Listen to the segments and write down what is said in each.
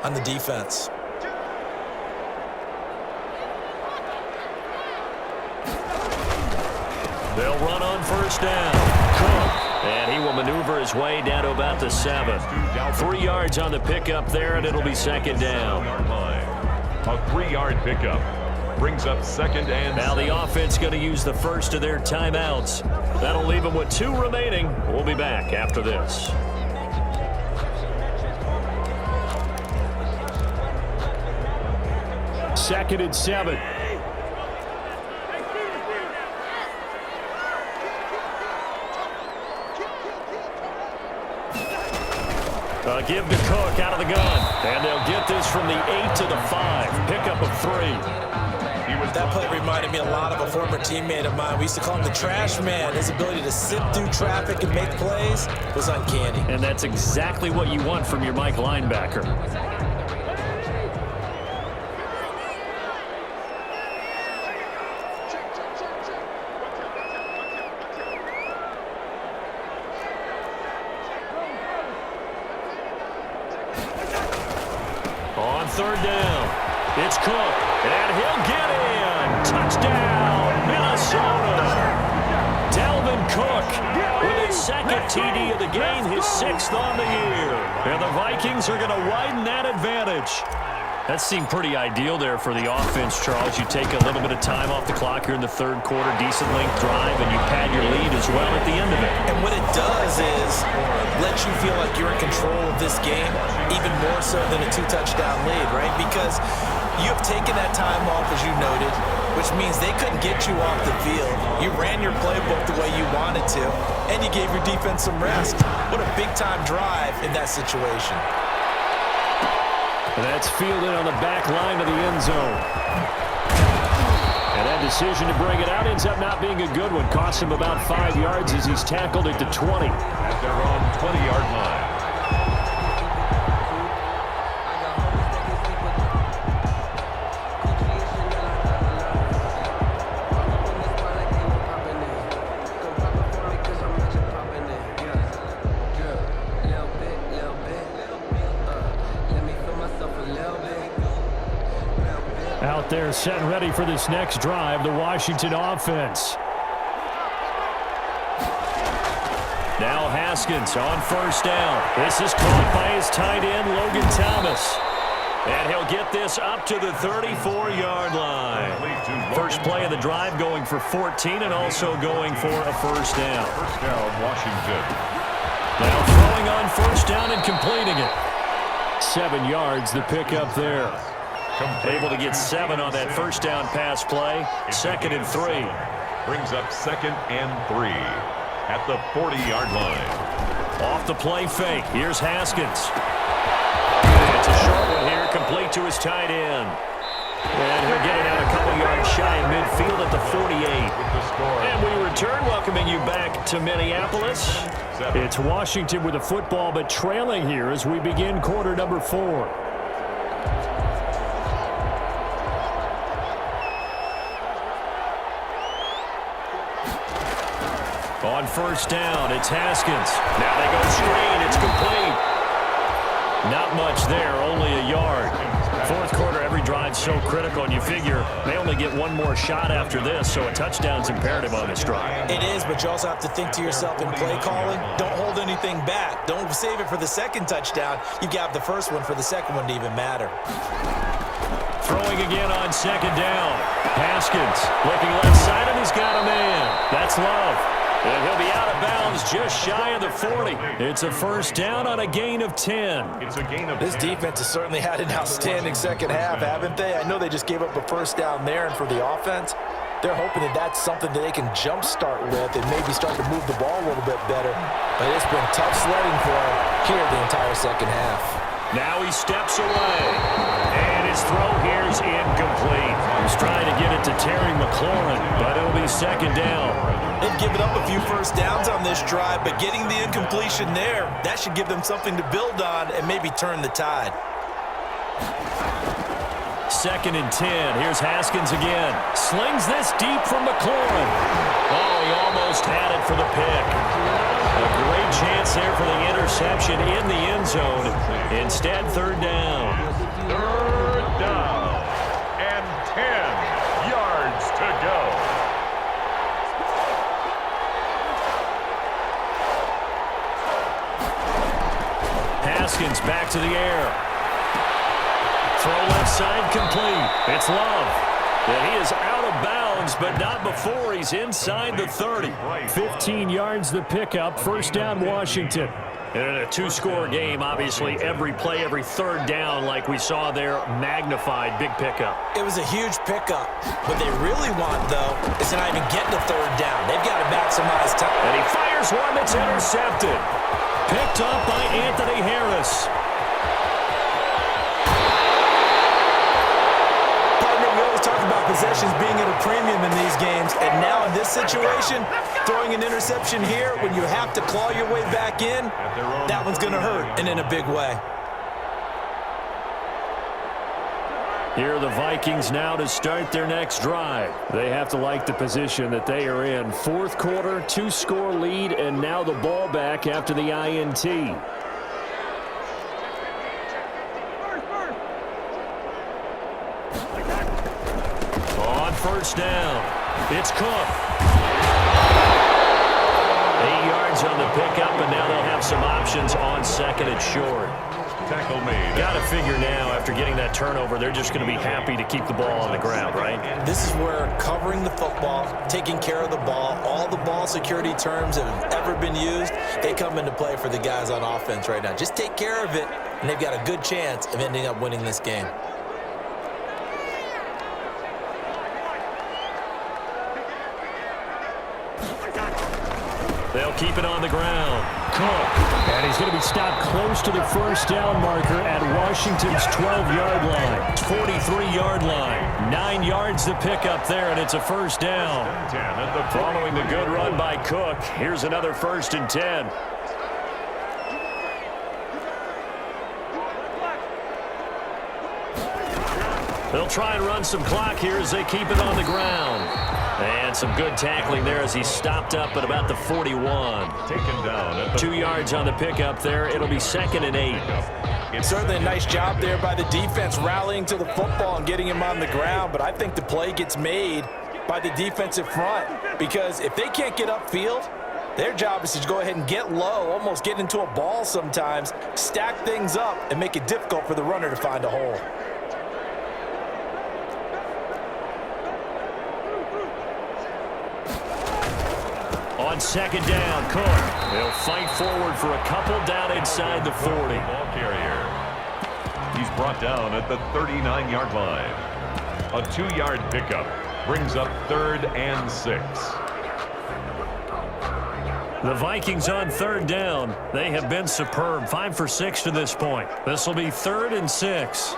on the defense. They'll run on first down. Cook. And he will maneuver his way down to about the 7. 3 yards on the pickup there, and it'll be second down. A 3-yard pickup brings up second and now the offense going to use the first of their timeouts. That'll leave them with 2 remaining. We'll be back after this. Second and 7. Give to Cook out of the gun. And they'll get this from the 8 to the 5. Pickup of 3. That play reminded me a lot of a former teammate of mine. We used to call him the trash man. His ability to sift through traffic and make plays was uncanny. And that's exactly what you want from your Mike linebacker. On third down, it's Cook, and he'll get in. Touchdown, Minnesota. Dalvin Cook with his second TD of the game, his 6th on the year. And the Vikings are going to widen that advantage. That seemed pretty ideal there for the offense, Charles. You take a little bit of time off the clock here in the third quarter, decent length drive, and you pad your lead as well at the end of it. And what it does is let you feel like you're in control of this game, even more so than a 2-touchdown lead, right? Because you have taken that time off, as you noted, which means they couldn't get you off the field. You ran your playbook the way you wanted to, and you gave your defense some rest. What a big-time drive in that situation. That's fielded on the back line of the end zone. And that decision to bring it out ends up not being a good one. Costs him about 5 yards as he's tackled it to 20. At their own 20-yard line. Out there set and ready for this next drive, the Washington offense. Now Haskins on first down. This is caught by his tight end, Logan Thomas. And he'll get this up to the 34-yard line. First play of the drive going for 14 and also going for a first down. First down, Washington. Now throwing on first down and completing it. 7 yards, the pickup there. Able to get 7 on that first down pass play. Second and 3. Brings up second and 3 at the 40-yard line. Off the play fake. Here's Haskins. It's a short one here, complete to his tight end. And he'll get it out a couple yards shy of midfield at the 48. And we return, welcoming you back to Minneapolis. It's Washington with the football, but trailing here as we begin quarter number 4. On first down, it's Haskins. Now they go screen. It's complete. Not much there, only a yard. Fourth quarter, every drive's so critical, and you figure they only get one more shot after this, so a touchdown's imperative on this drive. It is, but you also have to think to yourself in play calling, don't hold anything back. Don't save it for the second touchdown. You got the first one for the second one to even matter. Throwing again on second down. Haskins looking left side, and he's got a man. That's Love. And he'll be out of bounds just shy of the 40. It's a first down on a gain of 10. It's a gain of 10. This defense has certainly had an outstanding second half, haven't they? I know they just gave up a first down there, and for the offense, they're hoping that that's something that they can jumpstart with and maybe start to move the ball a little bit better. But it's been tough sledding for them here the entire second half. Now he steps away. And his throw here is incomplete. He's trying to get it to Terry McLaurin, but it'll be second down. They've given up a few first downs on this drive, but getting the incompletion there, that should give them something to build on and maybe turn the tide. Second and 10. Here's Haskins again. Slings this deep from McLaurin. Oh, he almost had it for the pick. A great chance there for the interception in the end zone. Instead, third down. Haskins back to the air. Throw left side complete. It's Love. And he is out of bounds, but not before he's inside the 30. 15 yards the pickup. First down, Washington. And in a two-score game, obviously, every play, every third down, like we saw there, magnified. Big pickup. It was a huge pickup. What they really want, though, is to not even get the third down. They've got to maximize time. And he fires one that's intercepted. Picked up by Anthony Harris. Partner, we always talk about possessions being at a premium in these games, and now in this situation, throwing an interception here when you have to claw your way back in, that one's going to hurt, and in a big way. Here are the Vikings now to start their next drive. They have to like the position that they are in. Fourth quarter, two-score lead, and now the ball back after the INT. On first down, it's Cook. 8 yards on the pickup, and now they'll have some options on second and short. Tackle made. Got to figure now, after getting that turnover, they're just going to be happy to keep the ball on the ground, right? This is where covering the football, taking care of the ball, all the ball security terms that have ever been used, they come into play for the guys on offense right now. Just take care of it, and they've got a good chance of ending up winning this game. They'll keep it on the ground. Cook. And he's going to be stopped close to the first down marker at Washington's 12-yard line. 43-yard line. 9 yards to pick up there, and it's a first down. Following the good run by Cook, here's another 1st and 10. They'll try and run some clock here as they keep it on the ground. And some good tackling there as he's stopped up at about the 41. Taken down at the 2 yards on the pickup there. It'll be 2nd and 8. Certainly a nice job there by the defense rallying to the football and getting him on the ground, but I think the play gets made by the defensive front because if they can't get upfield, their job is to go ahead and get low, almost get into a ball sometimes, stack things up, and make it difficult for the runner to find a hole. On 2nd down, Cook. They'll fight forward for a couple down inside the 40. ball carrier. He's brought down at the 39-yard line. A 2-yard pickup brings up 3rd and 6. The Vikings on 3rd down. They have been superb. 5 for 6 to this point. This will be 3rd and 6.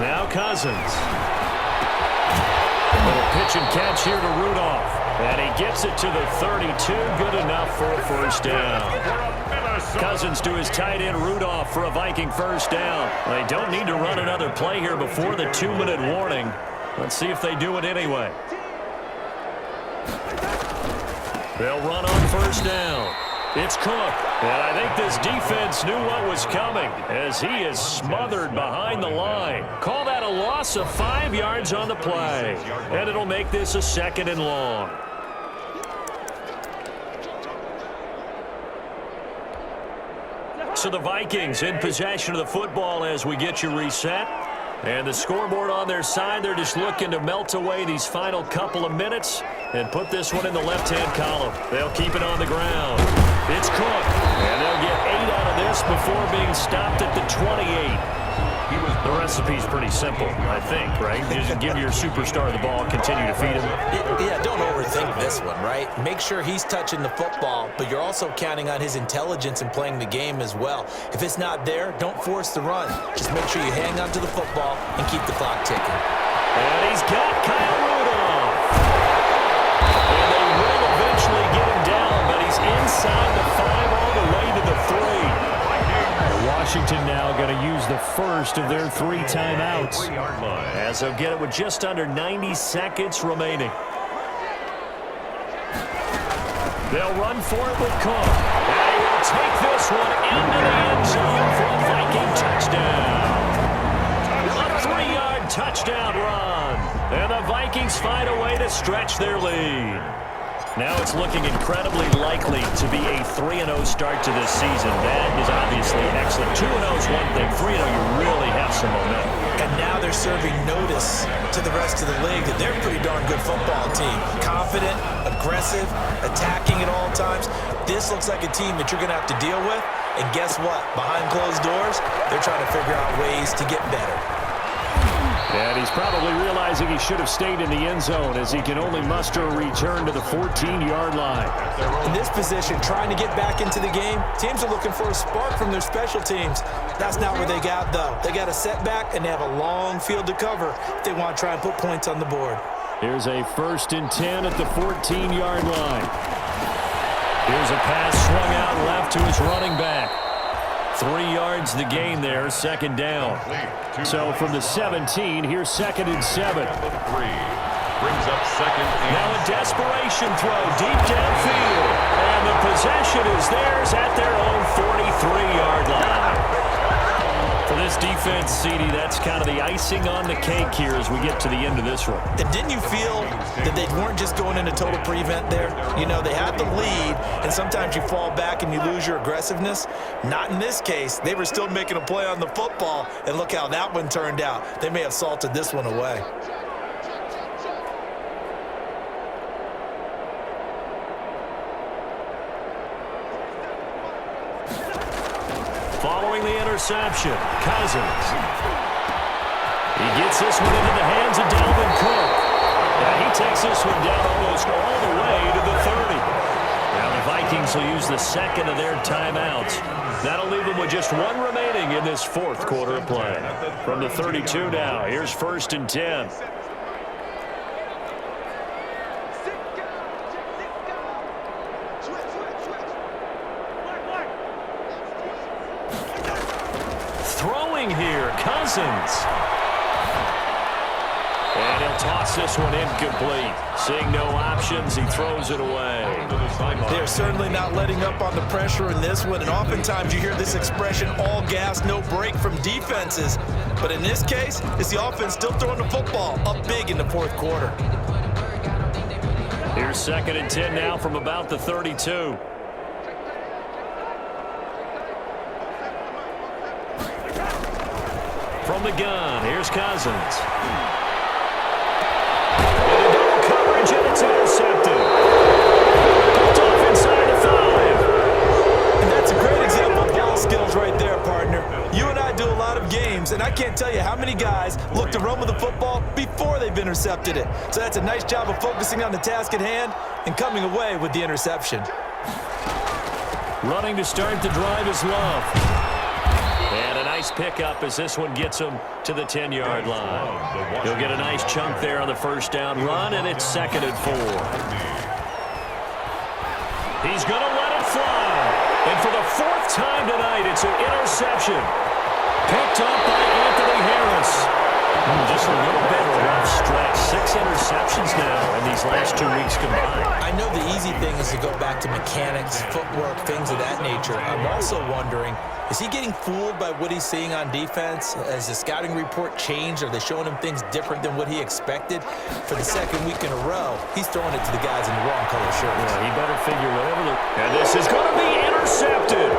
Now Cousins. Little pitch and catch here to Rudolph. And he gets it to the 32. Good enough for a first down. Cousins to his tight end Rudolph for a Viking first down. They don't need to run another play here before the 2-minute warning. Let's see if they do it anyway. They'll run on first down. It's Cook. And I think this defense knew what was coming as he is smothered behind the line. Call that a loss of 5 yards on the play. And it'll make this a 2nd and long. So the Vikings in possession of the football as we get you reset. And the scoreboard on their side, they're just looking to melt away these final couple of minutes and put this one in the left-hand column. They'll keep it on the ground. It's Cook. And they'll get 8 out of this before being stopped at the 28. The recipe's pretty simple, I think, right? Just give your superstar the ball, continue to feed him. Yeah, don't overthink this one, right? Make sure he's touching the football, but you're also counting on his intelligence in playing the game as well. If it's not there, don't force the run. Just make sure you hang on to the football and keep the clock ticking. And he's got Kyle Rudolph. And they will eventually get him down, but he's inside the 5 all the way to the 3. Washington now going to use the first of their 3 timeouts. As they'll get it with just under 90 seconds remaining. They'll run for it with Cook. And he will take this one into the end zone for a Viking touchdown. A 3-yard touchdown run. And the Vikings find a way to stretch their lead. Now it's looking incredibly likely to be a 3-0 start to this season. That is obviously excellent. 2-0 is one thing. 3-0, you really have some momentum. And now they're serving notice to the rest of the league that they're a pretty darn good football team. Confident, aggressive, attacking at all times. This looks like a team that you're going to have to deal with. And guess what? Behind closed doors, they're trying to figure out ways to get better. And he's probably realizing he should have stayed in the end zone as he can only muster a return to the 14-yard line. In this position, trying to get back into the game, teams are looking for a spark from their special teams. That's not what they got, though. They got a setback, and they have a long field to cover if they want to try and put points on the board. Here's a 1st and 10 at the 14-yard line. Here's a pass swung out left to his running back. 3 yards the gain there, 2nd down. So from the 17, here's 2nd and 7. Brings up 2nd and now a desperation throw deep downfield. And the possession is theirs at their own 43-yard line. For this defense, CD, that's kind of the icing on the cake here as we get to the end of this one. And didn't you feel that they weren't just going into total prevent there? You know, they had the lead, and sometimes you fall back and you lose your aggressiveness. Not in this case. They were still making a play on the football, and look how that one turned out. They may have salted this one away. Following the interception, Cousins. He gets this one into the hands of Dalvin Cook. And he takes this one down almost all the way to the 30. Now the Vikings will use the 2nd of their timeouts. That'll leave them with just 1 remaining in this 4th quarter of play. From the 32 now, here's 1st and 10. Here, Cousins. And he'll toss this one incomplete. Seeing no options, he throws it away. They're certainly not letting up on the pressure in this one, and oftentimes you hear this expression, all gas, no break from defenses. But in this case, it's the offense still throwing the football up big in the 4th quarter. Here's 2nd and 10 now from about the 32. From the gun, here's Cousins. Into double coverage, and it's intercepted. Picked off inside the 5. And that's a great example of ball skills right there, partner. You and I do a lot of games, and I can't tell you how many guys look to run with the football before they've intercepted it. So that's a nice job of focusing on the task at hand and coming away with the interception. Running to start the drive is Love. And a nice pickup as this one gets him to the 10-yard line. He'll get a nice chunk there on the 1st down run, and it's 2nd and 4. He's going to let it fly. And for the 4th time tonight, it's an interception. Picked up by Anthony Harris. Just a little bit rough stretch. 6 interceptions now in these last 2 weeks combined. I know the easy thing is to go back to mechanics, footwork, things of that nature. I'm also wondering, is he getting fooled by what he's seeing on defense? Has the scouting report changed? Are they showing him things different than what he expected? For the 2nd week in a row, he's throwing it to the guys in the wrong color shirts. Yeah, he better figure whatever the... And this is going to be intercepted.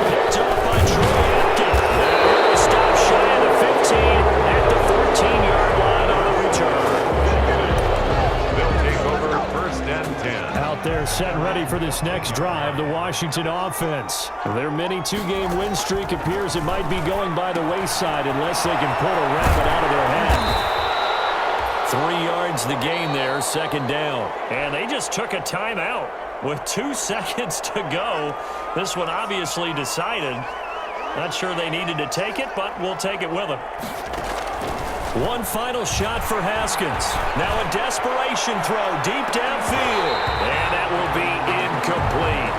Picked up by Troy Atkins. And stop shy of the 15 at the 14-yard line on the return. They'll take over 1st and 10. Out there set ready for this next drive, the Washington offense. Their mini 2-game win streak appears it might be going by the wayside unless they can pull a rabbit out of their hat. 3 yards the gain there, 2nd down. And they just took a timeout with 2 seconds to go. This one obviously decided. Not sure they needed to take it, but we'll take it with them. One final shot for Haskins. Now a desperation throw deep downfield. And that will be incomplete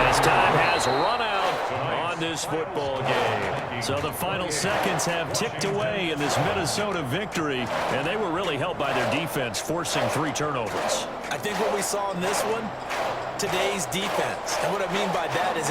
as time has run out on this football game. So the final seconds have ticked away in this Minnesota victory, and they were really helped by their defense, forcing 3 turnovers. I think what we saw in this one, today's defense. And what I mean by that is